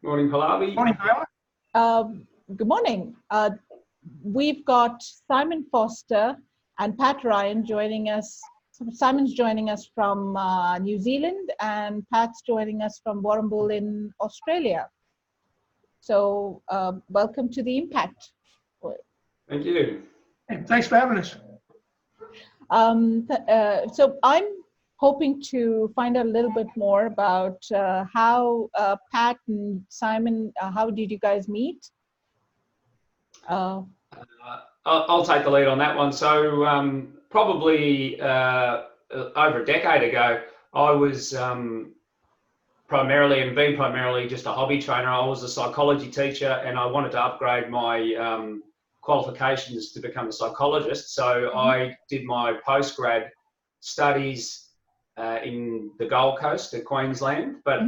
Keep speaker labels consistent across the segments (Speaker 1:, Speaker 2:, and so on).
Speaker 1: Morning, Pallavi.
Speaker 2: Morning, Pallavi.
Speaker 3: Good morning. We've got Simon Foster and Pat Ryan joining us. Simon's joining us from New Zealand and Pat's joining us from Warrnambool in Australia. So welcome to the Impact.
Speaker 1: Thank you.
Speaker 2: Thanks for having us.
Speaker 3: So I'm hoping to find out a little bit more about how Pat and Simon, how did you guys meet?
Speaker 1: I'll take the lead on that one. So probably over a decade ago, I was primarily just a hobby trainer. I was a psychology teacher and I wanted to upgrade my qualifications to become a psychologist. So I did my postgrad studies in the Gold Coast of Queensland. But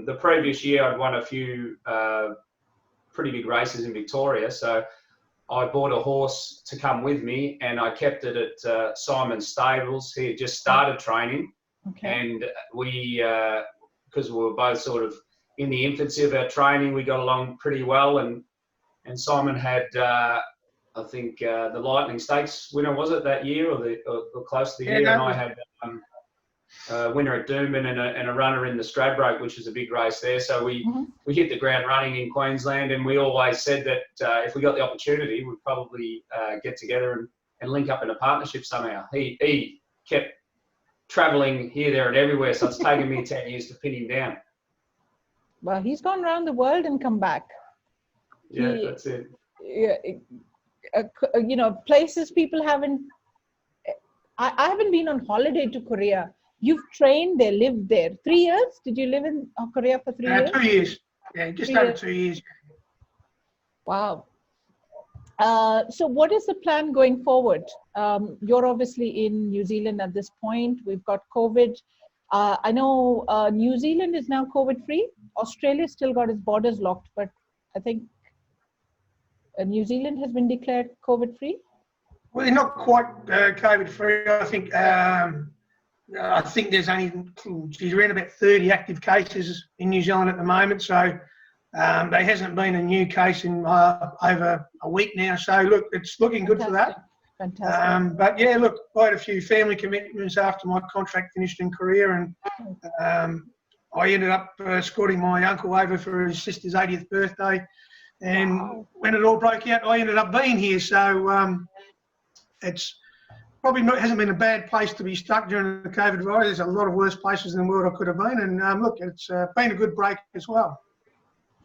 Speaker 1: the previous year I'd won a few pretty big races in Victoria. So I bought a horse to come with me and I kept it at Simon's stables. He had just started training. And we, because we were both sort of in the infancy of our training, we got along pretty well. And Simon had, I think, the Lightning Stakes winner, was it that year or close to the year? And I had a winner at Doomben and a runner in the Stradbroke, which was a big race there. So we hit the ground running in Queensland, and we always said that if we got the opportunity, we'd probably get together and link up in a partnership somehow. He kept travelling here, there and everywhere, so it's taken me 10 years to pin him down.
Speaker 3: Well, he's gone around the world and come back.
Speaker 1: Yeah, that's it.
Speaker 3: You know, places people haven't... I haven't been on holiday to Korea. You've trained there, lived there. 3 years? Did you live in Korea for 3 years?
Speaker 2: 2 years. Yeah, just over 2 years.
Speaker 3: Wow. So what is the plan going forward? You're obviously in New Zealand at this point. We've got COVID. I know New Zealand is now COVID-free. Australia still got its borders locked, but I think New Zealand has been declared COVID-free.
Speaker 2: Well, they're not quite COVID-free. I think there's only around about 30 active cases in New Zealand at the moment. So there hasn't been a new case in over a week now. So look, it's looking good for that.
Speaker 3: Fantastic.
Speaker 2: But yeah, look, I had a few family commitments after my contract finished in Korea, and I ended up escorting my uncle over for his sister's 80th birthday. And when it all broke out, I ended up being here. So it's probably hasn't been a bad place to be stuck during the COVID virus. There's a lot of worse places in the world I could have been. And look, it's been a good break as well.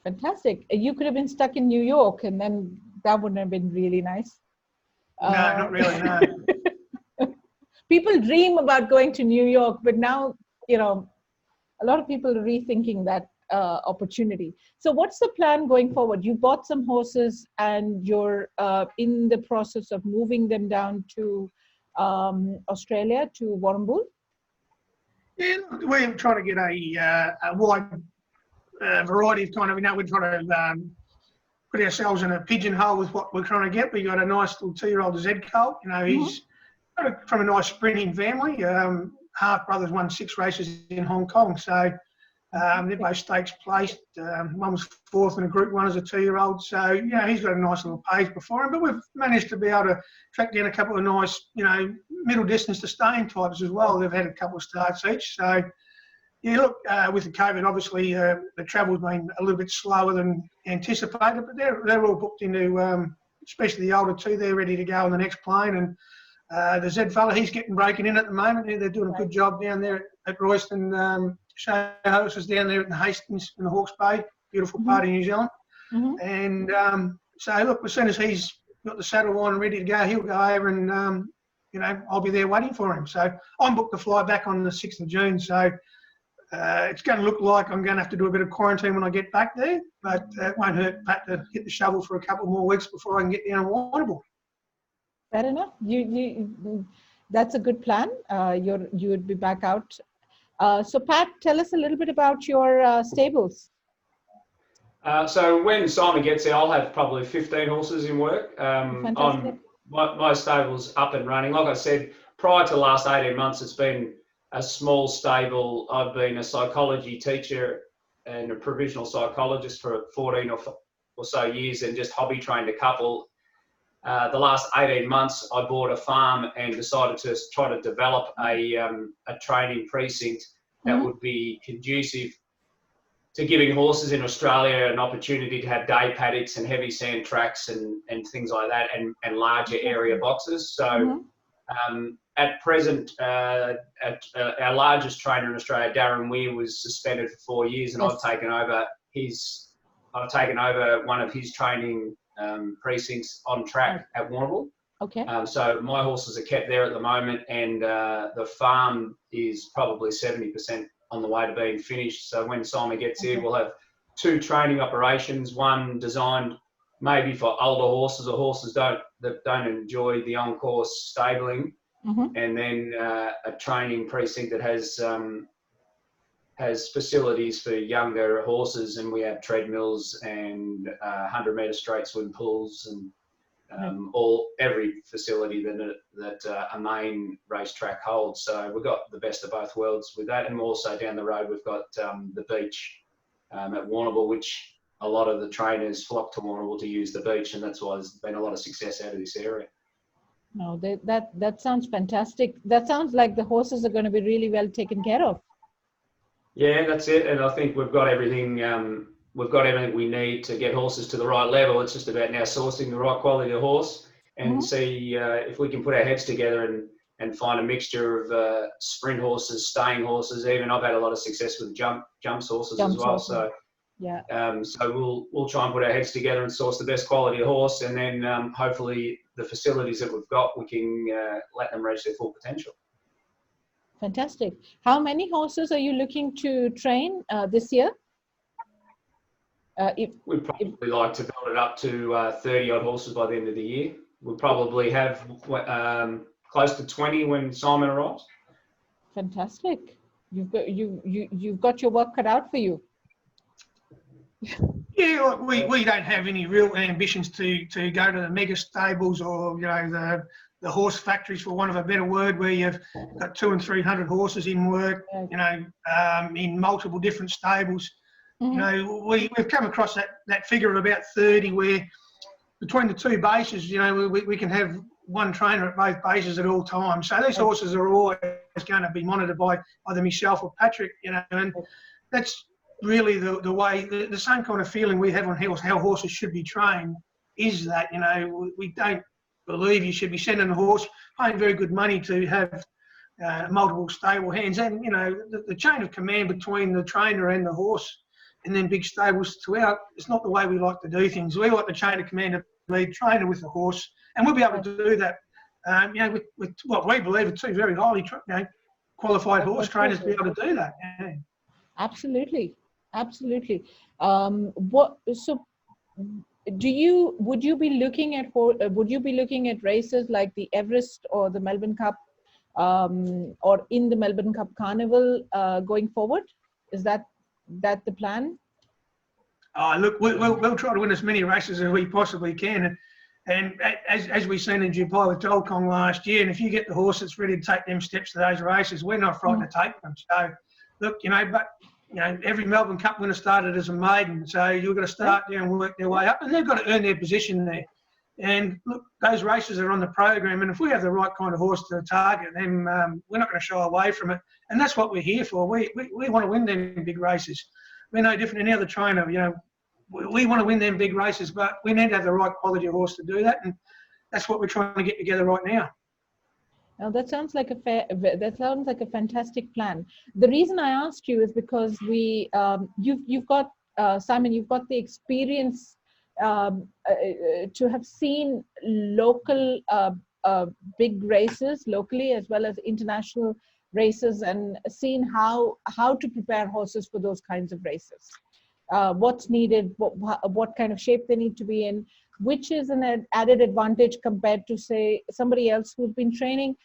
Speaker 3: Fantastic. You could have been stuck in New York, and then that wouldn't have been really nice.
Speaker 2: No, not really, no.
Speaker 3: People dream about going to New York, but now, you know, a lot of people are rethinking that opportunity. So what's the plan going forward? You bought some horses and you're in the process of moving them down to Australia, to Warrnambool?
Speaker 2: Yeah, we're trying to get a wide variety of kind of, you know, we're trying to put ourselves in a pigeonhole with what we're trying to get. We got a nice little 2-year-old Z colt. You know, he's from a nice sprinting family. Half brothers won 6 races in Hong Kong. So they're both stakes placed. One was 4th in a Group 1 as a 2-year-old. So, you know, he's got a nice little pace before him. But we've managed to be able to track down a couple of nice, you know, middle distance to staying types as well. They've had a couple of starts each. So, yeah, look, with the COVID, obviously the travel's been a little bit slower than anticipated, but they're all booked into, especially the older 2, they're ready to go on the next plane. And the Z fella, he's getting broken in at the moment. They're doing a good job down there at Royston. Show horses down there at the Hastings in the Hawke's Bay, beautiful part of New Zealand. And so, look, as soon as he's got the saddle on and ready to go, he'll go over and, you know, I'll be there waiting for him. So I'm booked to fly back on the 6th of June. So it's going to look like I'm going to have to do a bit of quarantine when I get back there, but it won't hurt Pat to hit the shovel for a couple more weeks before I can get down to Warrnambool.
Speaker 3: Fair enough. That's a good plan. You would be back out. So Pat, tell us a little bit about your stables.
Speaker 1: So when Simon gets there, I'll have probably 15 horses in work. My stable's up and running. Like I said, prior to the last 18 months, it's been a small stable. I've been a psychology teacher and a provisional psychologist for 14 or so years, and just hobby trained a couple. The last 18 months, I bought a farm and decided to try to develop a training precinct that would be conducive to giving horses in Australia an opportunity to have day paddocks and heavy sand tracks and things like that, and larger area boxes. So at present, our largest trainer in Australia, Darren Weir, was suspended for 4 years, and I've taken over one of his training precincts on track at Warrnambool.
Speaker 3: Okay.
Speaker 1: So my horses are kept there at the moment, and the farm is probably 70% on the way to being finished. So when Simon gets here, we'll have 2 training operations, one designed maybe for older horses or horses that don't enjoy the on-course stabling, and then a training precinct that has facilities for younger horses, and we have treadmills and 100-metre straight swim pools and every facility that a main racetrack holds. So we've got the best of both worlds with that, and also down the road we've got the beach at Warrnambool, which a lot of the trainers flock to Warrnambool to use the beach, and that's why there's been a lot of success out of this area.
Speaker 3: No, that sounds fantastic. That sounds like the horses are going to be really well taken care of.
Speaker 1: Yeah, that's it. And I think we've got everything. We've got everything we need to get horses to the right level. It's just about now sourcing the right quality of horse and see if we can put our heads together and find a mixture of sprint horses, staying horses. Even I've had a lot of success with jumps horses as well. So yeah. So we'll try and put our heads together and source the best quality of horse, and then hopefully the facilities that we've got, we can let them reach their full potential.
Speaker 3: Fantastic. How many horses are you looking to train this year?
Speaker 1: We'd probably like to build it up to 30 odd horses by the end of the year. We'll probably have close to 20 when Simon arrives.
Speaker 3: Fantastic. You've got your work cut out for you.
Speaker 2: Yeah, we don't have any real ambitions to go to the mega stables or the horse factories, for want of a better word, where you've got 200 and 300 horses in work, in multiple different stables. We've come across that figure of about 30, where between the 2 bases, we can have one trainer at both bases at all times. So these horses are always going to be monitored by either myself or Patrick, and that's really the way, the same kind of feeling we have on how horses should be trained is that, we don't believe you should be sending a horse, paying very good money to have multiple stable hands, and the chain of command between the trainer and the horse, and then big stables throughout. It's not the way we like to do things. We like the chain of command to lead trainer with the horse, and we'll be able to do that. With what we believe are 2 very highly qualified horse trainers to be able to do that. Yeah.
Speaker 3: Absolutely. Would you be looking at races like the Everest or the Melbourne Cup, or in the Melbourne Cup Carnival going forward? Is that the plan?
Speaker 2: Look, we'll try to win as many races as we possibly can, and as we've seen in Dubai with Dolkong last year, and if you get the horse that's ready to take them steps to those races, we're not frightened to take them. So look, every Melbourne Cup winner started as a maiden, so you've got to start there and work their way up, and they've got to earn their position there. And look, those races are on the program, and if we have the right kind of horse to target, then we're not going to shy away from it. And that's what we're here for. We want to win them big races. We're no different than any other trainer. We want to win them big races, but we need to have the right quality of horse to do that, and that's what we're trying to get together right now.
Speaker 3: Now that sounds like a fantastic plan. The reason I asked you is because you've got Simon, you've got the experience to have seen local big races locally as well as international races, and seen how to prepare horses for those kinds of races. What's needed, what kind of shape they need to be in, which is an added advantage compared to, say, somebody else who's been training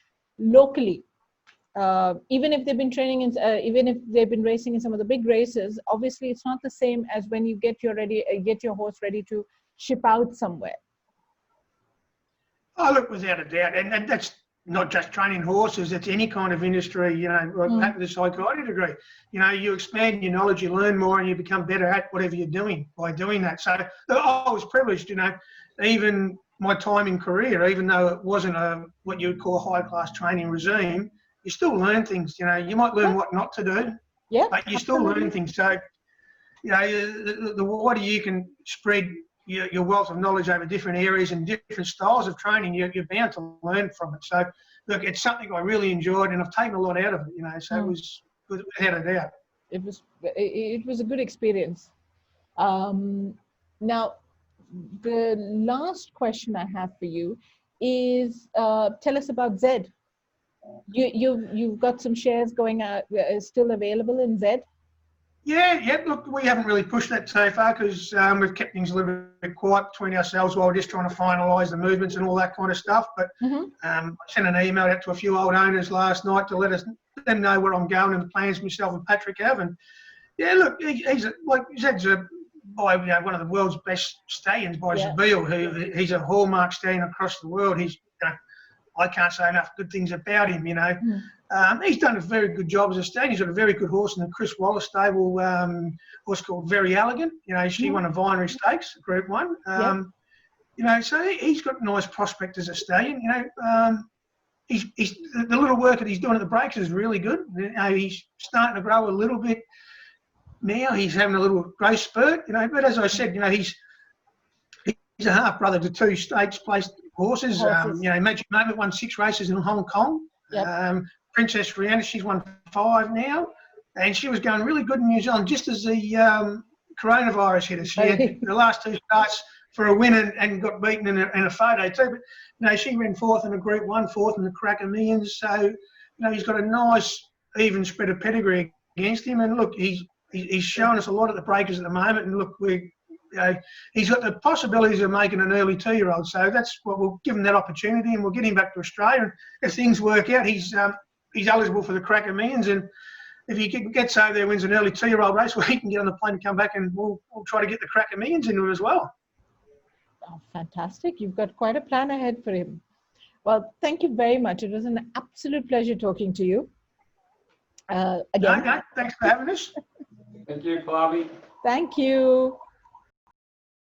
Speaker 3: locally. Even if they've been training even if they've been racing in some of the big races, obviously it's not the same as when you get your horse ready to ship out somewhere.
Speaker 2: Oh, look, without a doubt, and that's not just training horses, it's any kind of industry, you know, like with a psychology degree. You know, you expand your knowledge, you learn more, and you become better at whatever you're doing by doing that. So I was privileged, you know, even my time in career, even though it wasn't what you would call a high-class training regime, you still learn things, you know. You might learn what not to do, but you still learn things. So, you know, the wider you can spread your wealth of knowledge over different areas and different styles of training, you're bound to learn from it. So, look, it's something I really enjoyed, and I've taken a lot out of it, you know, so it was without a doubt.
Speaker 3: It was a good experience. Now, the last question I have for you is, tell us about Zed. You've got some shares going out, still available in Zed?
Speaker 2: Yeah. Look, we haven't really pushed that so far because we've kept things a little bit quiet between ourselves while we're just trying to finalise the movements and all that kind of stuff. But I sent an email out to a few old owners last night to let them know where I'm going and the plans myself and Patrick have. And yeah, look, Zed's by one of the world's best stallions by Zabeel. He's a hallmark stallion across the world. He's I can't say enough good things about him, you know. He's done a very good job as a stallion. He's got a very good horse in the Chris Wallace stable, horse called Very Elegant. You know, she won a Vinery Stakes, Group 1. You know, so he's got a nice prospect as a stallion. You know, he's the little work that he's doing at the breaks is really good. You know, he's starting to grow a little bit now. He's having a little growth spurt, you know. But as I said, you know, he's a half brother to 2 stakes placed horses. You know, Magic Moment won 6 races in Hong Kong. Princess Rihanna, she's won 5 now, and she was going really good in New Zealand just as the coronavirus hit us. She had the last 2 starts for a win and got beaten in a photo too. But you know, she ran 4th in a Group 1, 4th in the Cracker Millions. So you know, he's got a nice even spread of pedigree against him. And look, he's showing us a lot at the breakers at the moment. And look, he's got the possibilities of making an early 2-year-old. So that's what we'll give him that opportunity, and we'll get him back to Australia. And if things work out, he's eligible for the Cracker Millions. And if he gets over there, wins an early 2-year-old race, well, he can get on the plane and come back, and we'll try to get the Cracker Millions into him as well.
Speaker 3: Oh, fantastic. You've got quite a plan ahead for him. Well, thank you very much. It was an absolute pleasure talking to you. Again.
Speaker 2: Okay, thanks for having us.
Speaker 1: Thank you, Pallavi.
Speaker 3: Thank you.